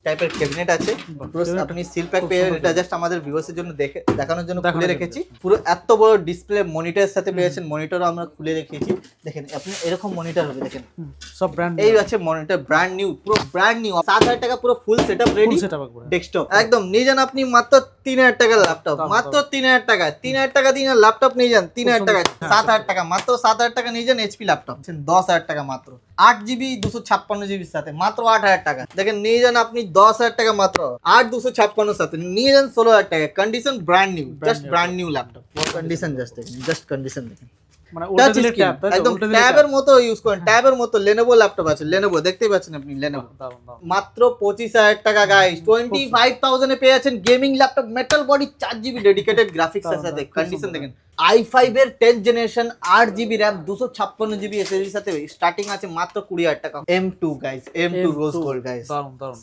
টাইপের ক্যাবিনেট আছে, পুরো আপনি সিল প্যাক পেয়ে এটা জাস্ট আমাদের ভিউয়ার্সের জন্য দেখানোর জন্য খুলে রেখেছি। পুরো এত বড় ডিসপ্লে মনিটরের সাথে পেয়েছেন, মনিটরও আমরা খুলে রেখেছি। দেখেন আপনি এরকম মনিটর হবে, দেখেন সব ব্র্যান্ড, এই আছে মনিটর ব্র্যান্ড নিউ, পুরো ব্র্যান্ড নিউ, 7000 টাকা পুরো ফুল সেটআপ রেডি, ডেস্কটপ একদম নিয়ে যান আপনি মাত্র 3000 টাকার ল্যাপটপ, মাত্র 3000 টাকা, 3000 টাকা দিয়ে ল্যাপটপ নিয়ে যান, 3000 টাকা, 7000 টাকা, মাত্র 7000 টাকা নিয়ে যান এইচপি ল্যাপটপ, 10000 টাকা মাত্র, 8GB 256GB সাথে মাত্র 8000 টাকা। দেখেন নিয়ে যান আপনি 10000 টাকা মাত্র 8256 সাথে নিয়ে যান 16000 টাকা, condition brand new, just brand new laptop, condition just দেখেন, জাস্ট কন্ডিশন দেখেন, মানে ওটা দিলে ট্যাব, একদম ট্যাবের মতো ইউজ করেন, ট্যাবের মতো। Lenovo ল্যাপটপ আছে, Lenovo দেখতেই পাচ্ছেন আপনি, Lenovo মাত্র 25000 টাকা গাইস, 25000 এ পেয়ে যাচ্ছেন gaming laptop, metal body, 4GB dedicated graphics এর সাথে, কন্ডিশন দেখেন, i5 এর 10th generation, 8GB RAM, 256GB SSD সাথে স্টার্টিং আছে মাত্র 20000 টাকা। M2 guys, M2 rose gold guys,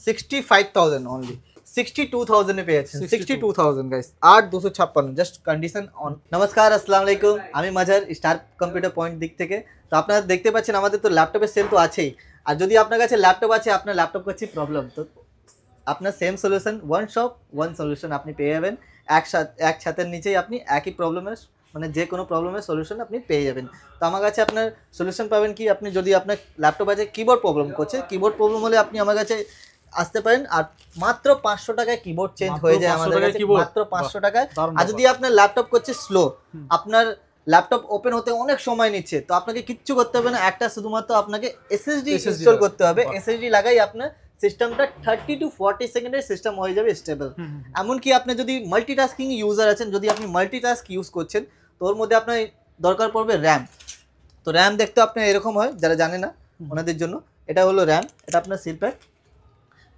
65000 only, 62000 এ পেয়ে যাচ্ছেন, 62000 গাইস, 8256, জাস্ট কন্ডিশন অন। নমস্কার, আসসালামু আলাইকুম, আমি মাঝার স্টার কম্পিউটার পয়েন্ট দিক থেকে। তো আপনারা দেখতে পাচ্ছেন আমাদের তো ল্যাপটপের সেল তো আছেই, আর যদি আপনার কাছে ল্যাপটপ আছে, আপনার ল্যাপটপ করছে প্রবলেম, তো আপনার same solution, one shop one solution আপনি পেয়ে যাবেন, এক ছাতের নিচেই আপনি একই প্রবলেমের, মানে যে কোনো প্রবলেমের সলিউশন আপনি পেয়ে যাবেন। তো আমার কাছে আপনার সলিউশন পাবেন কি, আপনি যদি আপনার ল্যাপটপ আছে কিবোর্ড প্রবলেম করছে, কিবোর্ড প্রবলেম হলে আপনি আমার কাছে আসতে পারেন, আর মাত্র 500 টাকায় কিবোর্ড চেঞ্জ হয়ে যায় আমাদের কাছে, মাত্র 500 টাকায়। আর যদি আপনার ল্যাপটপ করছে স্লো, আপনার ল্যাপটপ ওপেন হতে অনেক সময় নিচ্ছে, তো আপনাকে কিচ্ছু করতে হবে না, একটা শুধুমাত্র আপনাকে এসএসডি ইনস্টল করতে হবে, এসএসডি লাগাই আপনার সিস্টেমটা 30 to 40 সেকেন্ডের সিস্টেম হয়ে যাবে স্টেবল। এমনকি আপনি যদি মাল্টিটাস্কিং ইউজার আছেন, যদি আপনি মাল্টিটাস্ক ইউজ করছেন, তো ওর মধ্যে আপনার দরকার পড়বে র্যাম। তো র্যাম দেখতে আপনার এরকম হয়, যারা জানে না ওনাদের জন্য, এটা হলো র্যাম, এটা আপনার সিল প্যাক।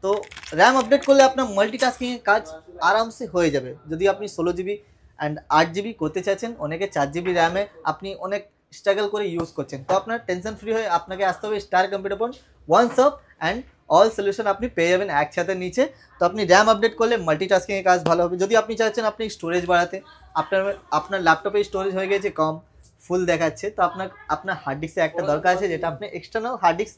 তো র্যাম আপডেট করলে আপনার মাল্টিটাস্কিংয়ের কাজ আরামসে হয়ে যাবে। যদি আপনি 16GB অ্যান্ড 8GB করতে চাইছেন, অনেকে 4GB র্যামে আপনি অনেক স্ট্রাগল করে ইউজ করছেন, তো আপনার টেনশন ফ্রি হয়ে আপনাকে আসতে হবে star computer point, one shop and all solution আপনি পেয়ে যাবেন এক ছাদের নিচে। তো আপনি র্যাম আপডেট করলে মাল্টিটাস্কিংয়ের কাজ ভালো হবে। যদি আপনি চাইছেন আপনি স্টোরেজ বাড়াতে, আপনার ল্যাপটপে স্টোরেজ হয়ে গেছে কম, ফুল দেখাচ্ছে, তো আপনার হার্ড ডিস্কের একটা দরকার আছে, যেটা আপনি এক্সটার্নাল হার্ড ডিস্ক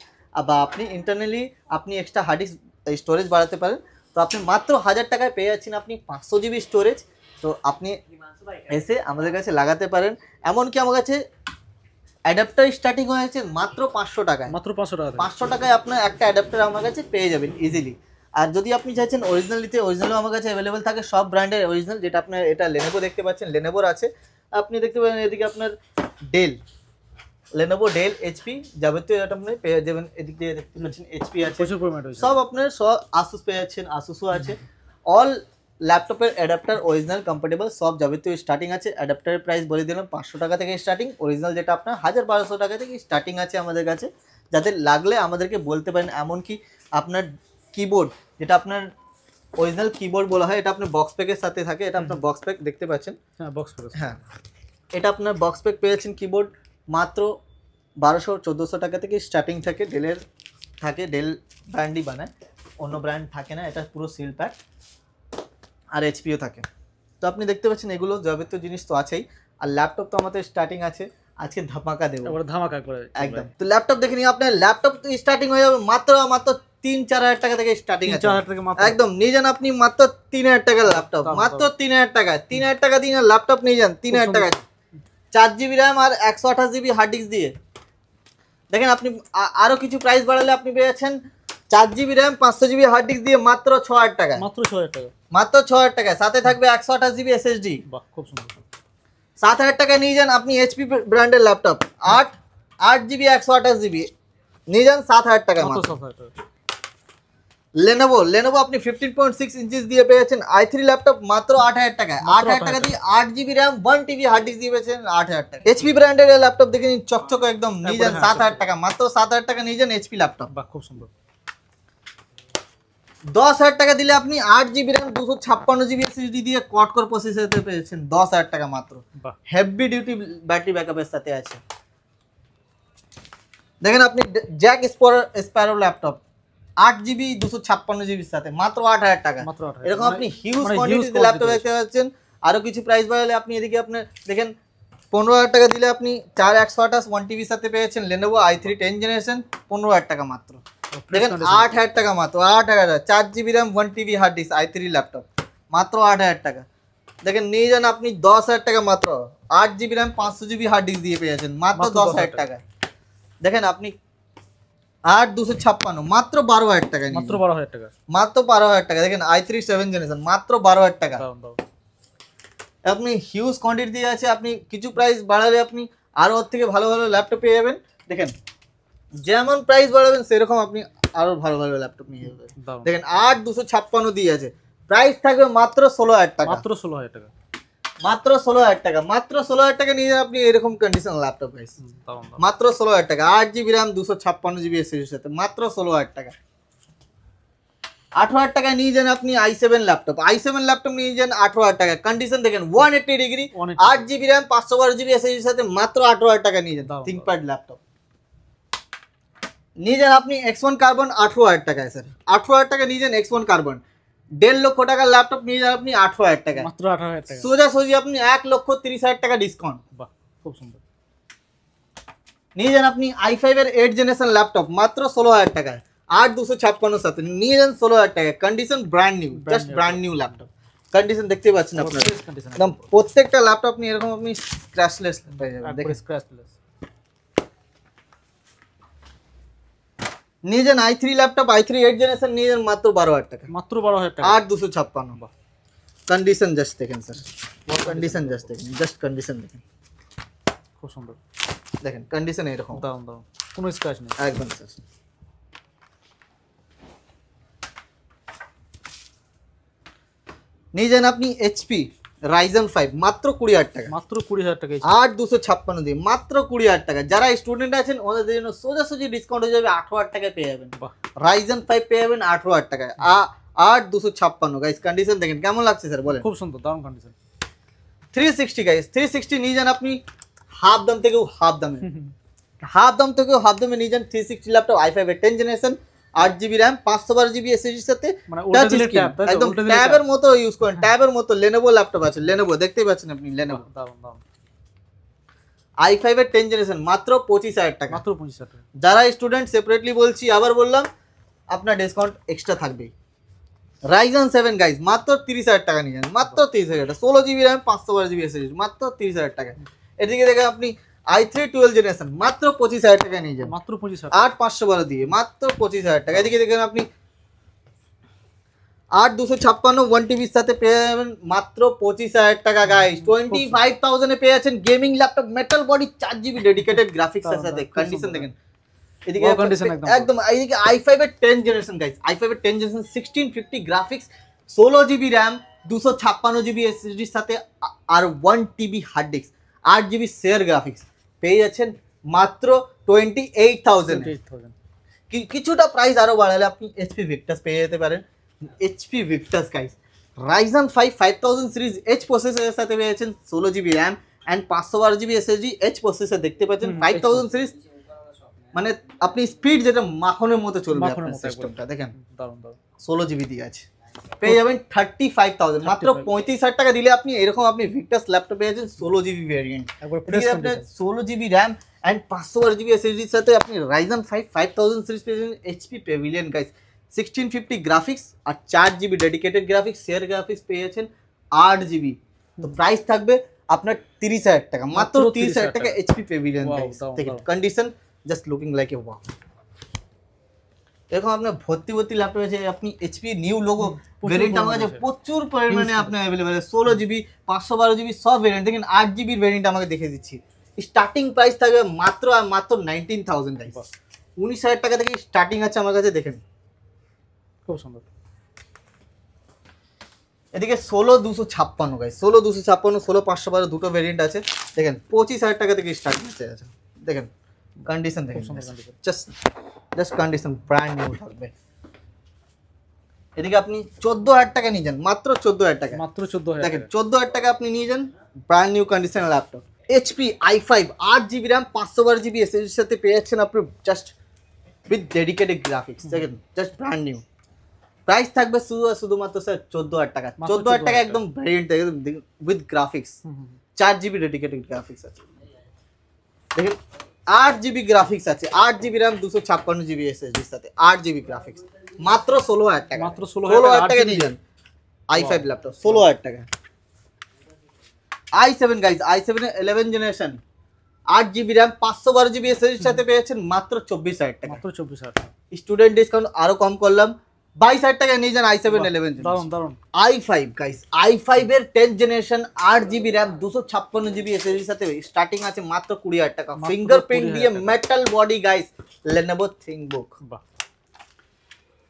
বা আপনি ইন্টারনালি আপনি এক্সট্রা হার্ড ডিস্ক স্টোরেজ বাড়াতে পারেন। তো আপনি মাত্র 1000 টাকায় পেয়ে যাচ্ছেন আপনি 500GB স্টোরেজ। তো আপনি এসে আমাদের কাছে লাগাতে পারেন। এমনকি আমার কাছে অ্যাডাপ্টার স্টার্টিং হয়েছে মাত্র 500 টাকায়, মাত্র 500 টাকা, 500 টাকায় আপনার একটা অ্যাডাপ্টার আমার কাছে পেয়ে যাবেন ইজিলি। আর যদি আপনি চাইছেন অরিজিনাল নিতে, অরিজিনালও আমার কাছে অ্যাভেলেবেল থাকে, সব ব্র্যান্ডের অরিজিনাল, যেটা আপনার এটা Lenovo দেখতে পাচ্ছেন, Lenovo আছে, আপনি দেখতে পাবেন এদিকে আপনার ডেল, Lenovo, ডেল, HP যাবতীয় এটা আপনি পেয়ে যাবেন। এদিক দিয়ে দেখতে পাচ্ছেন HP আছে, সব আপনার সব Asus পেয়ে যাচ্ছেন, Asusও আছে। অল ল্যাপটপের অ্যাডাপ্টার অরিজিনাল কম্পাটেবল সব যাবতীয় স্টার্টিং আছে। অ্যাডাপ্টারের প্রাইস বলে দিলাম 500 টাকা থেকে স্টার্টিং, অরিজিনাল যেটা আপনার 1200 টাকা থেকে স্টার্টিং আছে আমাদের কাছে। যাদের লাগলে আমাদেরকে বলতে পারেন। এমনকি আপনার কিবোর্ড, যেটা আপনার অরিজিনাল কিবোর্ড বলা হয়, এটা আপনার বক্স প্যাকের সাথে থাকে, এটা আপনার বক্স প্যাক দেখতে পাচ্ছেন, হ্যাঁ বক্স প্যাক, হ্যাঁ এটা আপনার বক্স প্যাক পেয়েছেন। কিবোর্ড মাত্র 1200-1400 টাকা থেকে স্টার্টিং থাকে, ডেলের থাকে, ডেল ব্র্যান্ডই বানায়, অন্য ব্র্যান্ড থাকে না, এটা পুরো সিল প্যাক, আর এইচপিও থাকে। তো আপনি দেখতে পাচ্ছেন এগুলো যাবতীয় জিনিস তো আছেই। আর ল্যাপটপ তো আমাদের স্টার্টিং আছে, আজকে ধামাকা দেবো, ধামাকা করে একদম। তো ল্যাপটপ দেখে নিন, আপনার ল্যাপটপ তো স্টার্টিং হয়ে যাবে মাত্র 3-4 হাজার টাকা থেকে স্টার্টিং আছে, একদম নিয়ে যান আপনি মাত্র 3000 টাকার ল্যাপটপ, মাত্র 3000 টাকা, 3000 টাকা দিয়ে ল্যাপটপ নিয়ে যান, 3000 টাকা, 4GB র্যাম আর 128GB হার্ড ডিস্ক দিয়ে। দেখেন আপনি আরো কিছু প্রাইস বাড়ালে আপনি পেয়ে যাচ্ছেন 4GB RAM 500GB hard disk দিয়ে মাত্র 6000 টাকা, মাত্র 6000 টাকা, মাত্র 6000 টাকা, সাথে থাকবে 128GB SSD। বাহ খুব সুন্দর। 7000 টাকা নিয়ে যান আপনি HP ব্র্যান্ডের ল্যাপটপ, 8GB 128GB নিয়ে যান 7000 টাকা, মাত্র 7000 টাকা। Lenovo আপনি 15.6 ইঞ্চিস দিয়ে পেয়েছেন i3 ল্যাপটপ মাত্র 8000 টাকায়, 8000 টাকা দিয়ে 8GB RAM 1TB hard disk দিয়ে পেয়েছেন 8000 টাকা। HP ব্র্যান্ডের ল্যাপটপ দেখে নিন, চকচক একদম, নিয়ে যান 7000 টাকা, মাত্র 7000 টাকা নিয়ে যান HP ল্যাপটপ। বাহ খুব সুন্দর। 10000 টাকা দিলে আপনি 8GB র্যাম 256GB SSD দিয়ে কোয়াড কোর প্রসেসরতে পেয়েছেন 10000 টাকা মাত্র, হেভি ডিউটি ব্যাটারি ব্যাকআপের সাথে আছে। দেখেন আপনি Jack Sparrow laptop 8GB 256GB সাথে মাত্র 8000 টাকা, এরকম আপনি হিউজ কোয়ান্টিটিতে ল্যাপটপ দেখতে পাচ্ছেন। আরো কিছু প্রাইস বাড়ালে আপনি এদিকে আপনার দেখেন 15000 টাকা দিলে আপনি 4128 1TB সাথে পেয়েছেন Lenovo i3 10th জেনারেশন 15000 টাকা মাত্র। দেখেন 8,000 টাকা মাত্র, 8,000 4GB RAM 1TB hard disk i3 laptop মাত্র 8,000 টাকা। দেখেন নিয়ে যান আপনি 10,000 টাকা মাত্র, 8GB RAM 500GB hard disk দিয়ে পেয়ে যাচ্ছেন মাত্র 10,000 টাকা। দেখেন আপনি 8256 মাত্র 12,000 টাকা, মাত্র 12,000 টাকা, মাত্র 12,000 টাকা। দেখেন i3 7 জেনারেশন মাত্র 12,000 টাকা। আপনি হিউজ কোয়ান্টিটি দিয়ে আছে, আপনি কিছু প্রাইস বাড়ালে আপনি আরো ওর থেকে ভালো ভালো ল্যাপটপ পেয়ে যাবেন। দেখেন যেমন প্রাইস বাড়াবেন সেরকম আপনি আরো ভালো ভালো ল্যাপটপ নিয়ে যাবেন। দেখেন 8256 দিয়ে আছে, প্রাইস থাকবে মাত্র 16,000 টাকা, মাত্র 16,000 টাকা, মাত্র 16,000 টাকা, মাত্র 16,000 টাকা নিয়ে যান আপনি এরকম কন্ডিশন ল্যাপটপ গাইস, মাত্র 16,000 টাকা। 8GB RAM 256GB এসএসডির সাথে মাত্র 16,000 টাকা। 18,000 টাকা নিয়ে যান আপনি i7 ল্যাপটপ, i7 ল্যাপটপ নিয়ে যান 18,000 টাকা। কন্ডিশন দেখেন 180 ডিগ্রি, 8GB RAM 512GB এসএসডির সাথে মাত্র 18,000 টাকা নিয়ে যান থিংকপ্যাড ল্যাপটপ। নিয়ে যান আপনি X1 কার্বন 18,000 টাকায় স্যার, 18,000 টাকা নিয়ে যান X1 কার্বন। 1.5 লক্ষ টাকার ল্যাপটপ নিয়ে যান আপনি 18,000 টাকা, মাত্র 18,000 টাকা, সোজাসুজি আপনি 1,30,000 টাকা ডিসকাউন্ট। বাহ খুব সুন্দর। নিয়ে যান আপনি i5 এর 8 জেনারেশন ল্যাপটপ মাত্র 16,000 টাকায়, 8256 সাথে নিয়ে যান 16,000 টাকা। Condition brand new, just brand new laptop. Condition দেখতে পাচ্ছেন আপনারা, একদম প্রত্যেকটা ল্যাপটপ নিয়ে এরকম আপনি স্ক্র্যাচলেস পেয়ে যাবেন। দেখেন স্ক্র্যাচলেস। নিয়ে যান i3 ল্যাপটপ, i3 8 জেনারেশন নিয়ে যান মাত্র 12,000 টাকা, মাত্র 12,000 টাকা, 8256। কন্ডিশন জাস্ট দেখেন স্যার, কন্ডিশন জাস্ট দেখেন, জাস্ট কন্ডিশন দেখেন, খুব সুন্দর। দেখেন কন্ডিশন এরকম, দারুন দারুন, কোনো স্ক্র্যাচ নেই একদম স্যার। নিয়ে যান আপনি HP Ryzen 5 মাত্র 20,000 টাকা, মাত্র 20,000 টাকা, 8256 দিয়ে মাত্র 20,000 টাকা। যারা স্টুডেন্ট আছেন ওদের জন্য সোজাসুজি ডিসকাউন্ট হয়ে যাবে, 18,000 টাকায় পেয়ে যাবেন। Ryzen 5 পেয়ে যাবেন 18,000 টাকায়, 8256 গাইস। কন্ডিশন দেখেন কেমন লাগছে স্যার বলেন, খুব সুন্দর দারুন কন্ডিশন। 360 গাইস, 360 নিয়ে যান আপনি হাফ দাম থেকেও হাফ দামে, হাফ দাম থেকেও হাফ দামে নিয়ে যান 360 ল্যাপটপ i5 এর 10 জেনারেশন, 8GB RAM 512GB এসএসডির সাথে, মানে টাচ স্ক্রিন একদম ট্যাবের মতো ইউজ করেন, ট্যাবের মতো। Lenovo ল্যাপটপ আছে, Lenovo দেখতেই পাচ্ছেন আপনি, Lenovo দারুন দারুন। i5 এর 10 জেনারেশন মাত্র 25,000 টাকা, মাত্র 25,000 টাকা। যারা স্টুডেন্ট সেপারেটলি বলছি, আবার বললাম আপনার ডিসকাউন্ট এক্সট্রা থাকবে। Ryzen 7 গাইস মাত্র 30,000 টাকা নিয়ে যান, মাত্র 30,000 টাকা, 16GB RAM 512GB এসএসডি মাত্র 30,000 টাকা। এদিকে দেখেন আপনি i3 12 জেনারেশন মাত্র 25,000 টাকা নিয়ে যান, মাত্র 25,000, 8512 দিয়ে মাত্র 25,000 টাকা। এদিকে দেখেন আপনি 8256 1TB সাথে পেয়ে যাবেন মাত্র 25,000 টাকা গাইস। 25,000 এ পেয়ে যাচ্ছেন gaming laptop metal body 4GB dedicated graphics এর সাথে। কন্ডিশন দেখেন এদিকে একদম, এইদিকে i5 এর 10 জেনারেশন গাইস, i5 এর 10 generation 1650 graphics, 16GB RAM 256GB SSD এর সাথে আর 1TB hard disk, 8GB share graphics পেয়ে যাচ্ছেন মাত্র 28,000। কিছুটা প্রাইস আরো বাড়ালে আপনি HP Victus পেয়ে যেতে পারেন। HP Victus guys, Ryzen 5 5000 series H প্রসেসরের সাথে পেয়ে যাচ্ছেন 16GB RAM and 512GB SSD H processor দেখতে পাচ্ছেন। 5000 সিরিজ মানে আপনি স্পিড যেটা মাখনের মতো চলবে আপনার সিস্টেমটা। দেখেন দারুন দারুন, 16GB দিয়ে আছে, পেয়ে যাবেন 35,000, মাত্র 35,000 টাকা দিলে আপনি এরকম আপনি Victus ল্যাপটপ পেয়ে যাচ্ছেন 16GB ভেরিয়েন্ট। এদিকে আপনি 16GB RAM and 512GB SSD এর সাথে আপনি Ryzen 5 5000 সিরিজ পেয়ে যাচ্ছেন HP Pavilion গাইস, 1650 গ্রাফিক্স আর 4GB dedicated graphics, share graphics পেয়ে যাচ্ছেন 8GB। তো প্রাইস থাকবে আপনার 30,000 টাকা, মাত্র 30,000 টাকা HP Pavilion গাইস। দেখেন condition just looking like a wow. এখন আপনার ভর্তি ল্যাপটপ আছে, আপনি HP নিউ লোগো ভেরিয়েন্ট আমার কাছে প্রচুর পরিমাণে আপনার अवेलेबल আছে। 16GB 512GB সব ভেরিয়েন্ট। দেখেন 8GB ভেরিয়েন্ট আমাকে দেখে দিচ্ছি, স্টার্টিং প্রাইস থাকবে মাত্র 19,000 গাইস। 19,000 টাকা থেকে স্টার্টিং আছে আমার কাছে। দেখেন খুব সুন্দর। এদিকে 16256 গাইস, 16256 16512 দুটো ভেরিয়েন্ট আছে। দেখেন 25,000 টাকা থেকে স্টার্টিং আছে। দেখেন কন্ডিশন দেখেন, জাস্ট কন্ডিশন ব্র্যান্ড নিউ থাকবে। এদিকে আপনি 14,000 টাকা নিয়ে যান, মাত্র 14,000 টাকা, মাত্র 14,000। দেখেন 14,000 টাকা আপনি নিয়ে যান brand new condition laptop. HP i5 8GB RAM 512GB SSD এর সাথে পেয়ে যাচ্ছেন আপনি জাস্ট উইথ ডেডিকেটেড গ্রাফিক্স। দেখেন জাস্ট ব্র্যান্ড নিউ। প্রাইস থাকবে শুধুমাত্র স্যার 14,000 টাকা, 14,000 টাকা একদম variant with graphics, 4GB dedicated graphics আছে। দেখেন 8 জিবি গ্রাফিক্স আছে, 8 জিবি র্যাম, 256 জিবি এসএসডি এর সাথে 8 জিবি গ্রাফিক্স, মাত্র 16,000 টাকা। মাত্র 16,000 টাকা নিয়ে যান i5 ল্যাপটপ, 16,000 টাকা। i7 গাইস, i7 এর 11 generation, 8 GB RAM, 512 GB SSD এর সাথে পেয়েছেন মাত্র 24,000 টাকা। মাত্র 24,000 টাকা। স্টুডেন্ট ডিসকাউন্ট আরো কম করলাম, 22,000 টাকা নিয়ে যান i7 11 দারুন দারুন। i5 গাইস, i5 এর 10 generation, 8 GB RAM, 256 GB SSD এর সাথে স্টার্টিং আছে মাত্র 20,000 টাকা। মাত্র ফিঙ্গারপ্রিন্ট 20,000 দিয়ে টাকা। Metal body guys, Lenovo ThinkBook। বাহ,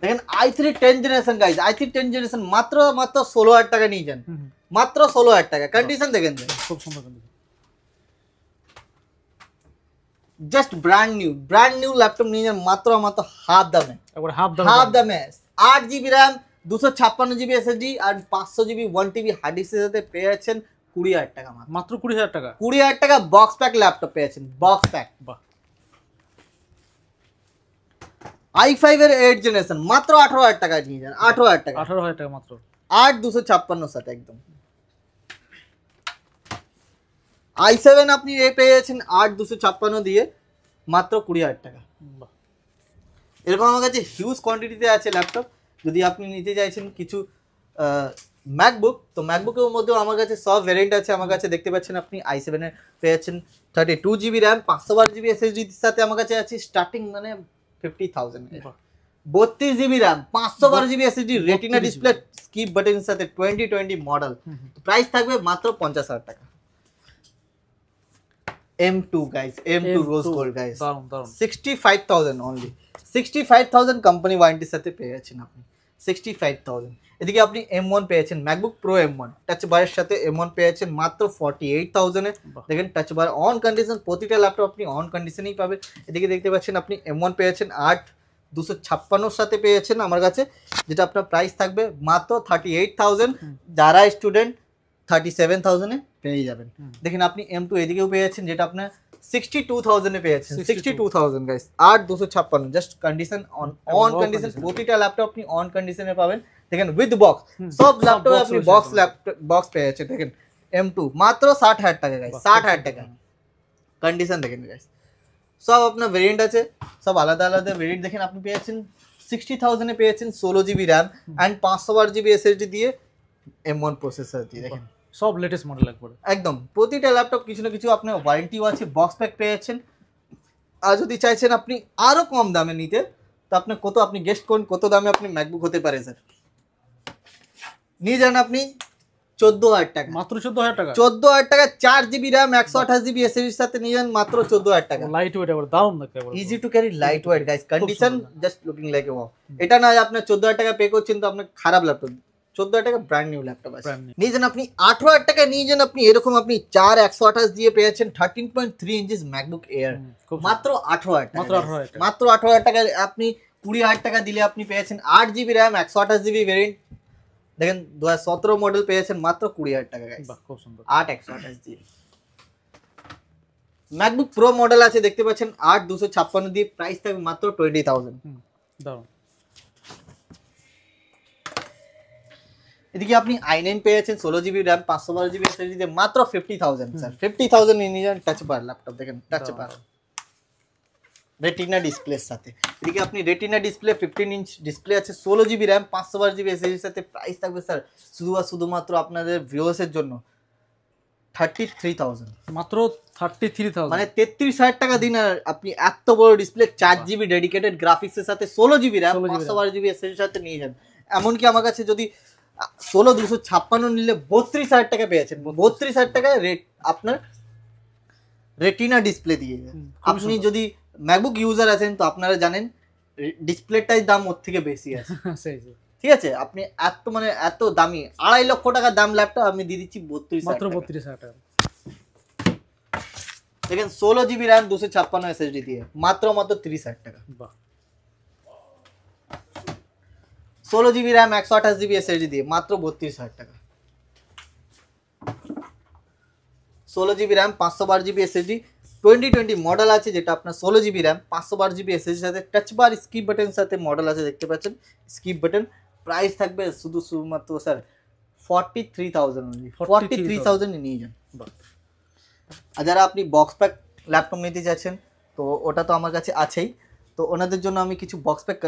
দেখেন i3 10 generation guys, i3 10 generation মাত্র 16,000 টাকা নিয়ে যান, মাত্র 16,000 টাকা। কন্ডিশন দেখেন খুব সুন্দর condition. Just brand new laptop নিয়ে যান মাত্র হাফ দামে, একবার হাফ দামে। 8 জিবি র্যাম, 256 জিবি এসএসডি আর 500 জিবি 1 TB হার্ড ডিস্কের সাথে পেয়ে যাচ্ছেন 20,000 টাকা। মাত্র 20,000 টাকা। 20,000 টাকা বক্স প্যাক ল্যাপটপ পেয়েছেন, বক্স প্যাক। বাহ, i5 এর 8 জেনারেশন মাত্র 18,000 টাকা নিয়ে যান, 18,000 টাকা। 18,000 টাকা মাত্র। 8 সাথে একদম। i7 আপনি পেয়ে যাচ্ছেন 8 দিয়ে মাত্র 20,000 টাকা। বাহ, এরকম আমার কাছে হিউজ কোয়ান্টিটিতে আছে ল্যাপটপ। যদি আপনি নিতে চাইছেন কিছু ম্যাকবুক, তো ম্যাকবুকের মধ্যেও আমার কাছে সব ভ্যারিয়েন্ট আছে। আমার কাছে দেখতে পাচ্ছেন আপনি i7 এর পেয়ে যাচ্ছেন 32 জিবি র্যাম, 512 জিবি এসএসডির সাথে আমার কাছে আছে starting 50,000। 32 GB RAM, 512 GB SSD, retina display, skip বাটনের সাথে 2020 মডেল, প্রাইস থাকবে মাত্র 50,000 টাকা। M2 guys, M2 rose gold guys, দারুন দারুন। 65,000 অনলি, 65,000 কোম্পানি ওয়ারেন্টির সাথে পেয়ে যাচ্ছেন আপনি 65,000। এদিকে আপনি M1 পেয়েছেন, ম্যাকবুক প্রো M1 টাচ বারের সাথে M1 পেয়েছেন মাত্র 48,000 এ। দেখেন টাচ বার অন কন্ডিশন, প্রতিটা ল্যাপটপ আপনি অন কন্ডিশনেই পাবেন। এদিকে দেখতে পাচ্ছেন আপনি M1 পেয়েছেন 8,256 সাথে পেয়েছেন আমার কাছে, যেটা আপনার প্রাইস থাকবে মাত্র 38,000। যারা স্টুডেন্ট 37,000 এ পেয়ে যাবেন। দেখেন আপনি M2 এদিকেও পেয়েছেন, যেটা আপনার 62,000 এ পেয়েছেন, 62,000 guys, 8,256 just condition on condition. প্রতিটা ল্যাপটপ আপনি অন কন্ডিশনে পাবেন। দেখেন উইথ বক্স, সব ল্যাপটপে আপনি বক্স পেয়েছেন। দেখেন M2 মাত্র 60,000 টাকা গাইস, 60,000 টাকা। কন্ডিশন দেখেন গাইস, সব আপনার ভেরিয়েন্ট আছে, সব আলাদা আলাদা ভেরিয়েন্ট। দেখেন আপনি পেয়েছেন 60,000 এ পেয়েছেন 16 GB RAM and 512 GB SSD দিয়ে M1 প্রসেসর দিয়ে। দেখেন সব লেটেস্ট মডেল একবার একদম। প্রতিটা ল্যাপটপ কিছু না কিছু আপনার ওয়ারেন্টিও আছে, বক্স প্যাক পেয়েছেন। আর যদি চাইছেন আপনি আরো কম দামে নিতে, তো আপনি আপনি গেস্ট করুন কত দামে আপনি ম্যাকবুক হতে পারে স্যার। নিয়ে যান আপনি 14,000 টাকা, মাত্র 14,000 টাকা। 14,000 টাকা, 4 জিবি র্যাম, 128 জিবি এসএসডির সাথে নিয়ে যান মাত্র 14,000 টাকা। লাইট ওয়েট একবার দারুন দেখতে একবার। Easy to carry, light weight guys, condition just looking like a wow. এটা না আপনার 14,000 টাকা পে করছেন তো আপনার খারাপ ল্যাপটপ, 14,000 টাকা ব্র্যান্ড নিউ ল্যাপটপ আছে। নিয়ে যান আপনি 18,000 টাকা নিয়ে যান আপনি এরকম আপনি 4 128 দিয়ে পেয়েছেন 13.3 ইঞ্চিস ম্যাকবুক এয়ার মাত্র 18,000 টাকা। মাত্র 18,000 টাকা আপনি 20,000 টাকা দিলে আপনি পেয়েছেন 8 জিবি র্যাম, 128 জিবি ভেরিয়েন্ট। দেখেন 2017 মডেল পেয়েছেন মাত্র 20,000 টাকা গাইস। বাহ, খুব সুন্দর। 8 128 দিয়ে ম্যাকবুক প্রো মডেল আছে, দেখতে পাচ্ছেন 8,256 দিয়ে, প্রাইস থাকবে মাত্র 20,000। দারুন। এদিকে আপনি i9 পেয়েছেন 16 জিবি র্যাম, 512 জিবি এসএসডি দিয়ে মাত্র 50,000 স্যার। 50,000 নিয়ে যান টাচ বার ল্যাপটপ। দেখেন টাচ বার, রেটিনা ডিসপ্লের সাথে। এদিকে আপনি রেটিনা ডিসপ্লে 15 ইঞ্চ ডিসপ্লে আছে, 16 জিবি র্যাম, 512 জিবি এসএসডির সাথে, প্রাইস থাকবে স্যার শুধুমাত্র আপনাদের ভিউয়ার্সের জন্য 33,000। মাত্র 33,000 মানে 33,000 টাকা দিন আর আপনি এত বড় ডিসপ্লে 4 জিবি ডেডিকেটেড গ্রাফিক্সের সাথে 16 জিবি র্যাম, 512 জিবি এসএসডির সাথে নিয়ে যান। এমনকি আমার কাছে যদি 16,256 নিলে 32,000 টাকা পেয়েছেন। 32,000 টাকায় আপনার রেটিনা ডিসপ্লে দিয়ে। আপনি যদি ম্যাকবুক ইউজার আছেন তো আপনারা জানেন ডিসপ্লেটাই দাম ওর থেকে বেশি আছে। ঠিক আছে, আপনি এত দামি 2.5 লক্ষ টাকা দাম ল্যাপটপ আমি দিয়ে দিচ্ছি 32,000 টাকা। দেখেন 16 জিবি র্যাম, 256 এসএসডি দিয়ে মাত্র 30,000 টাকা। 16 জিবি র্যাম, 128 জিবি এসএসডি দিয়ে মাত্র 32,000 টাকা। 16 GB RAM, 512 GB SSD, 2020 model আছে, যেটা আপনার 16 জিবি র্যাম, 512 জিবি এসএসডির সাথে টাচ বার স্কিপ বাটন সাথে মডেল আছে, দেখতে পাচ্ছেন স্কিপ বাটন। প্রাইস থাকবে শুধুমাত্র স্যার 43,000 অনলি, 43,000 নিয়ে যান। আর যারা আপনি বক্স প্যাক ল্যাপটপ নিতে চাচ্ছেন তো ওটা তো আমার কাছে আছেই। তো ওনাদের জন্য আমি কিছু বক্স প্যাক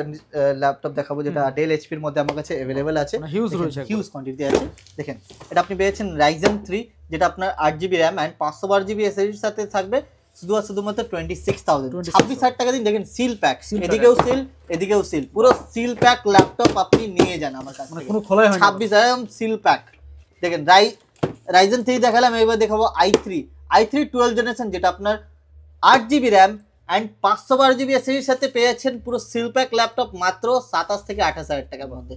ল্যাপটপ দেখাবো, যেটা ডেল এইচপির মধ্যে আমার কাছে অ্যাভেলেবেল আছে, হিউজ রয়েছে, হিউজ কোয়ান্টিটি আছে। দেখেন এটা আপনি পেয়েছেন Ryzen 3, যেটা আপনার 8GB র্যাম অ্যান্ড 512GB এসএসডির সাথে থাকবে, শুধুমাত্র 26,000, 26,000 টাকা দিন। দেখেন সিল প্যাক, এদিকেও সিল এদিকেও সিল, পুরো সিল প্যাক ল্যাপটপ আপনি নিয়ে যান আমার কাছ থেকে, কোনো খোলাই হয় না। 26,000 সিল প্যাক। দেখেন Ryzen 3 দেখালাম, এবার দেখাবো i3 12 জেনারেশন, যেটা আপনার 8GB র্যাম অ্যান্ড 512GB এসএসডির সাথে পেয়েছেন পুরো সিল প্যাক ল্যাপটপ মাত্র 27 থেকে 28,000 টাকার মধ্যে।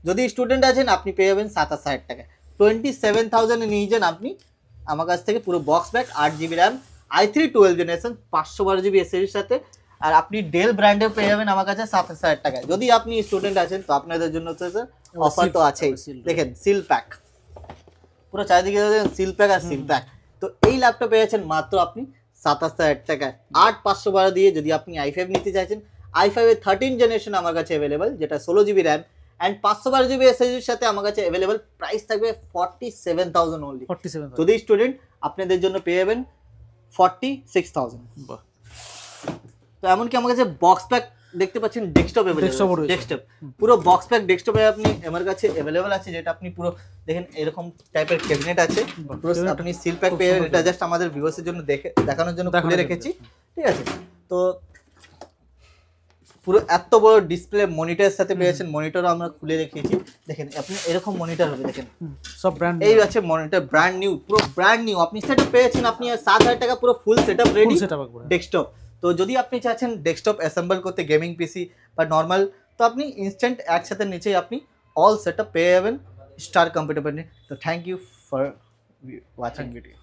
যদি স্টুডেন্ট আছেন আপনি পেয়ে যাবেন 27,000 টাকা, 27,000 এ নিয়ে যান আপনি আমার কাছ থেকে পুরো box bag, 8GB RAM, i3 12 generation, 512GB এসএসডির সাথে। আর আপনি ডেল ব্র্যান্ডের পেয়ে যাবেন আমার কাছে 27,000 টাকায়। যদি আপনি স্টুডেন্ট আছেন তো আপনাদের জন্য তো অফার তো আছেই। দেখেন সিল প্যাক, পুরো চারিদিকে সিল প্যাক আর সিল প্যাক। তো এই ল্যাপটপ পেয়েছেন মাত্র আপনি 27,000 টাকায়, 8,512 দিয়ে। যদি আপনি i5 নিতে চাইছেন, i5 এর 13 জেনারেশন আমার কাছে অ্যাভেলেবল, যেটা 16GB র্যাম অ্যান্ড 512GB এসএসডির সাথে আমার কাছে অ্যাভেলেবল। প্রাইস থাকবে 47,000 অনলি। 47 যদি স্টুডেন্ট আপনাদের জন্য পেয়ে যাবেন 46,000। তো এমনকি আমার কাছে বক্স প্যাক দেখতে পাচ্ছেন, ডেস্কটপ পুরো বক্স প্যাক ডেস্কটপে আপনি আমার কাছে অ্যাভেলেবল আছে, যেটা আপনি পুরো দেখেন এরকম টাইপের ক্যাবিনেট আছে, পুরো আপনি সিল প্যাক পেয়ে যাবেন। এটা জাস্ট আমাদের ভিউয়ার্সের জন্য দেখানোর জন্য খুলে রেখেছি, ঠিক আছে। তো পুরো এত বড় ডিসপ্লে মনিটরের সাথে পেয়েছেন, মনিটরও আমরা খুলে রেখেছি। দেখেন আপনি এরকম মনিটর হবে, দেখেন সব ব্র্যান্ড, এই আছে মনিটর, ব্র্যান্ড নিউ, পুরো ব্র্যান্ড নিউ। আপনি সেটআপ পেয়েছেন, আপনি 7,000 টাকা পুরো ফুল সেটআপ রেডি ডেস্কটপ। তো যদি আপনি চাচ্ছেন ডেস্কটপ অ্যাসেম্বল করতে, গেমিং পিসি বা নর্মাল, তো আপনি ইনস্ট্যান্ট একসাথে নিচেই আপনি অল সেটআপ পেয়ে যাবেন স্টার কম্পিউটার। তো thank you for watching video.